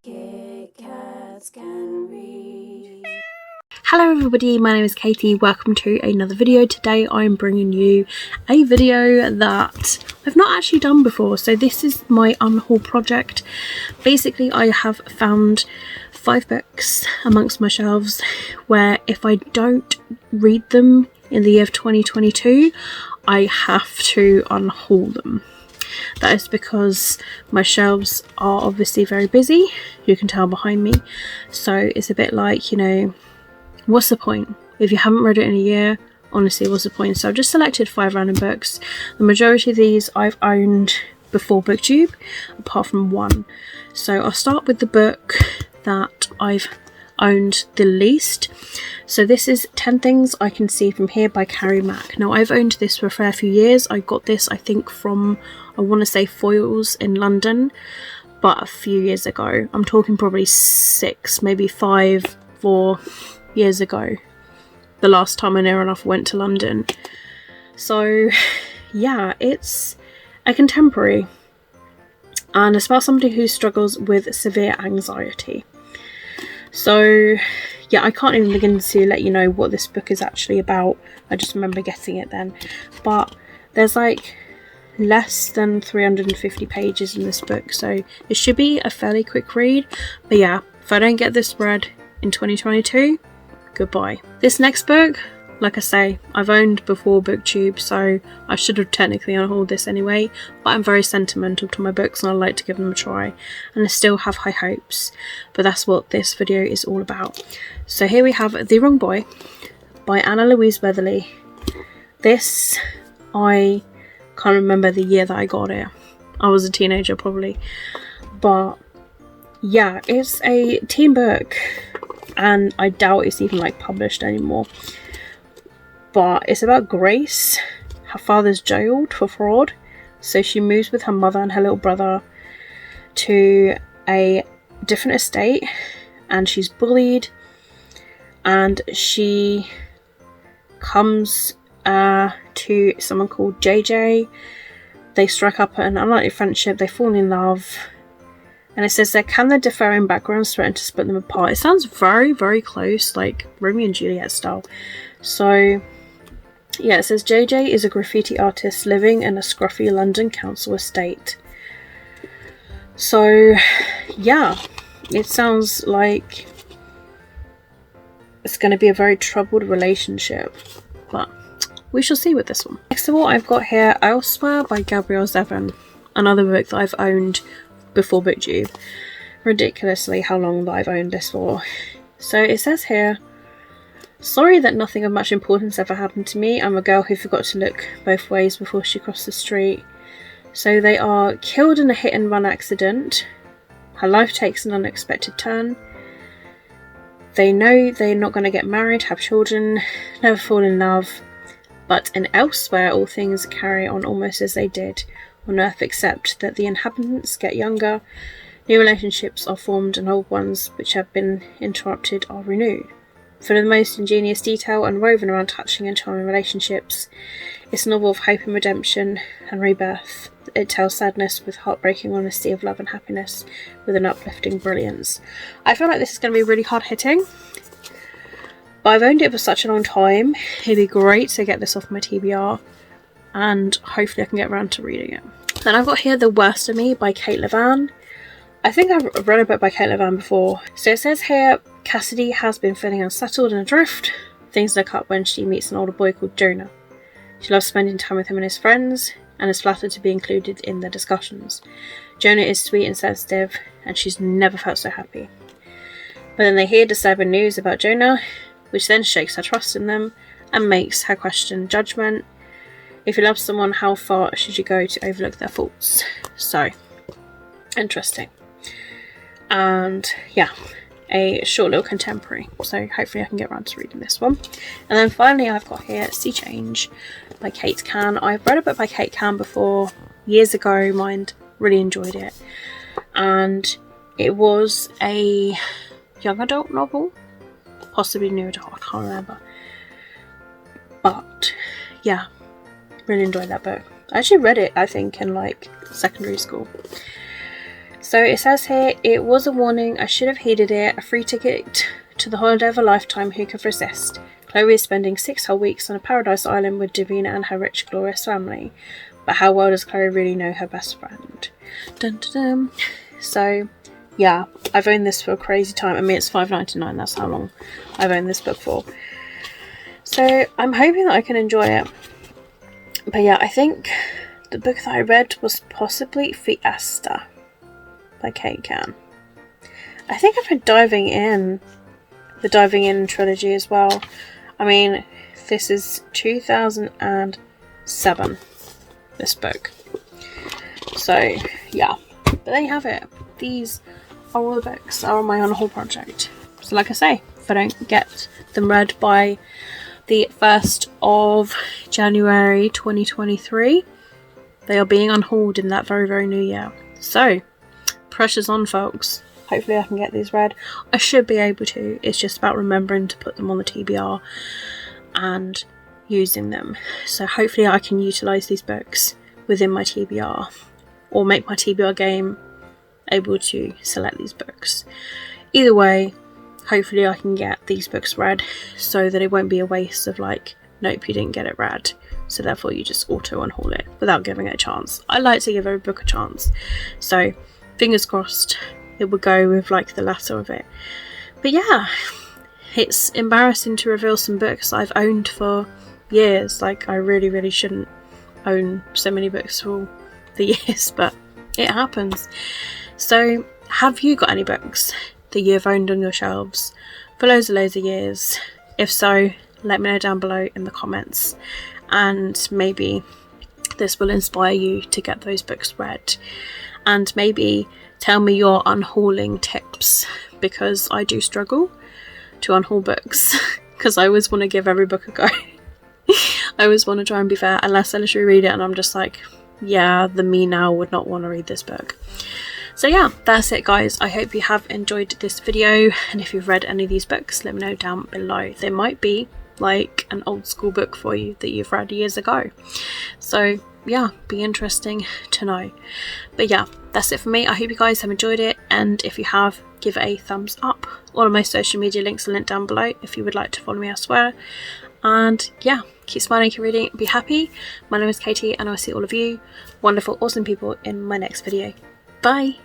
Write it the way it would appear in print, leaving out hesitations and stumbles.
Kitkatscanread. Hello everybody, my name is Katie. Welcome to another video. Today I'm bringing you a video that I've not actually done before. So this is my Unhaul project. Basically I have found 5 books amongst my shelves where if I don't read them in the year of 2022, I have to unhaul them. That is because my shelves are obviously very busy, you can tell behind me, so it's a bit like, you know, what's the point? If you haven't read it in a year, honestly, what's the point? So I've just selected 5 random books. The majority of these I've owned before BookTube, apart from one. So I'll start with the book that I've owned the least. So this is 10 Things I Can See From Here by Carrie Mack. Now I've owned this for a fair few years. I got this I think from, I want to say Foyles in London, but a few years ago. I'm talking probably 6, maybe 5, 4 years ago, the last time I near enough went to London. So yeah, it's a contemporary and it's about somebody who struggles with severe anxiety. So yeah, I can't even begin to let you know what this book is actually about. I just remember getting it then. But there's like less than 350 pages in this book, so it should be a fairly quick read. But yeah, if I don't get this read in 2022, goodbye. This next book, like I say, I've owned before BookTube, so I should have technically unhauled this anyway, but I'm very sentimental to my books and I like to give them a try, and I still have high hopes, but that's what this video is all about. So here we have The Wrong Boy by Louise Beverly. This, I can't remember the year that I got it. I was a teenager probably, but yeah, it's a teen book and I doubt it's even like published anymore. But it's about Grace. Her father's jailed for fraud, so she moves with her mother and her little brother to a different estate, and she's bullied, and she comes to someone called JJ. They strike up an unlikely friendship, they fall in love, and it says that can their differing backgrounds threaten to split them apart. It sounds very, very close, like Romeo and Juliet style. So yeah, it says JJ is a graffiti artist living in a scruffy London council estate. So yeah, it sounds like it's going to be a very troubled relationship, but we shall see with this one. Next of all, I've got here Elsewhere by Gabrielle Zevin, another book that I've owned before BookTube. Ridiculously how long that I've owned this for. So it says here, sorry that nothing of much importance ever happened to me. I'm a girl who forgot to look both ways before she crossed the street. So they are killed in a hit and run accident. Her life takes an unexpected turn. They know they're not going to get married, have children, never fall in love. But in Elsewhere, all things carry on almost as they did on Earth, except that the inhabitants get younger, new relationships are formed, and old ones which have been interrupted are renewed. For the most ingenious detail and woven around touching and charming relationships, it's a novel of hope and redemption and rebirth. It tells sadness with heartbreaking honesty of love and happiness with an uplifting brilliance. I feel like this is going to be really hard hitting, but I've owned it for such a long time. It'd be great to get this off my TBR and hopefully I can get around to reading it. Then I've got here The Worst of Me by Lavanne. I think I've read a book by Lavanne before. So it says here, Cassidy has been feeling unsettled and adrift. Things look up when she meets an older boy called Jonah. She loves spending time with him and his friends, and is flattered to be included in their discussions. Jonah is sweet and sensitive, and she's never felt so happy. But then they hear disturbing news about Jonah, which then shakes her trust in them, and makes her question judgment. If you love someone, how far should you go to overlook their faults? So, interesting. And yeah, a short little contemporary, so hopefully I can get around to reading this one. And then finally I've got here Sea Change by Cann. I've read a book by Cann before, years ago, mind, really enjoyed it, and it was a young adult novel, possibly new adult, I can't remember, but yeah, really enjoyed that book. I actually read it I think in like secondary school. So So it says here, it was a warning, I should have heeded it, a free ticket to the holiday of a lifetime, who could resist? Chloe is spending 6 whole weeks on a paradise island with Davina and her rich, glorious family. But how well does Chloe really know her best friend? Dun, dun, dun. So, yeah, I've owned this for a crazy time. I mean, it's $5.99, that's how long I've owned this book for. So, I'm hoping that I can enjoy it. But yeah, I think the book that I read was possibly Fiesta by Cann. I think I've been diving in the Diving In trilogy as well. I mean, this is 2007, this book. So, yeah. But there you have it. These are all the books that are on my Unhaul project. So like I say, if I don't get them read by the 1st of January 2023, they are being unhauled in that very, very new year. So, pressure's on, folks. Hopefully I can get these read. I should be able to. It's just about remembering to put them on the TBR and using them. So hopefully I can utilise these books within my TBR, or make my TBR game able to select these books. Either way, hopefully I can get these books read so that it won't be a waste of like, nope, you didn't get it read, so therefore you just auto unhaul it without giving it a chance. I like to give every book a chance, so fingers crossed it would go with like the latter of it. But yeah, it's embarrassing to reveal some books I've owned for years. Like, I really shouldn't own so many books for all the years, but it happens. So have you got any books that you've owned on your shelves for loads of years? If so, let me know down below in the comments, and maybe this will inspire you to get those books read. And maybe tell me your unhauling tips, because I do struggle to unhaul books because I always want to give every book a go. I always want to try and be fair, unless I literally read it and I'm just like, yeah, the me now would not want to read this book. So yeah, that's it guys. I hope you have enjoyed this video, and if you've read any of these books, let me know down below. There might be like an old school book for you that you've read years ago. So yeah, be interesting to know. But yeah, that's it for me. I hope you guys have enjoyed it, and if you have, give it a thumbs up. All of my social media links are linked down below if you would like to follow me elsewhere. And yeah, keep smiling, keep reading, be happy. My name is Katie, and I'll see all of you wonderful, awesome people in my next video. Bye!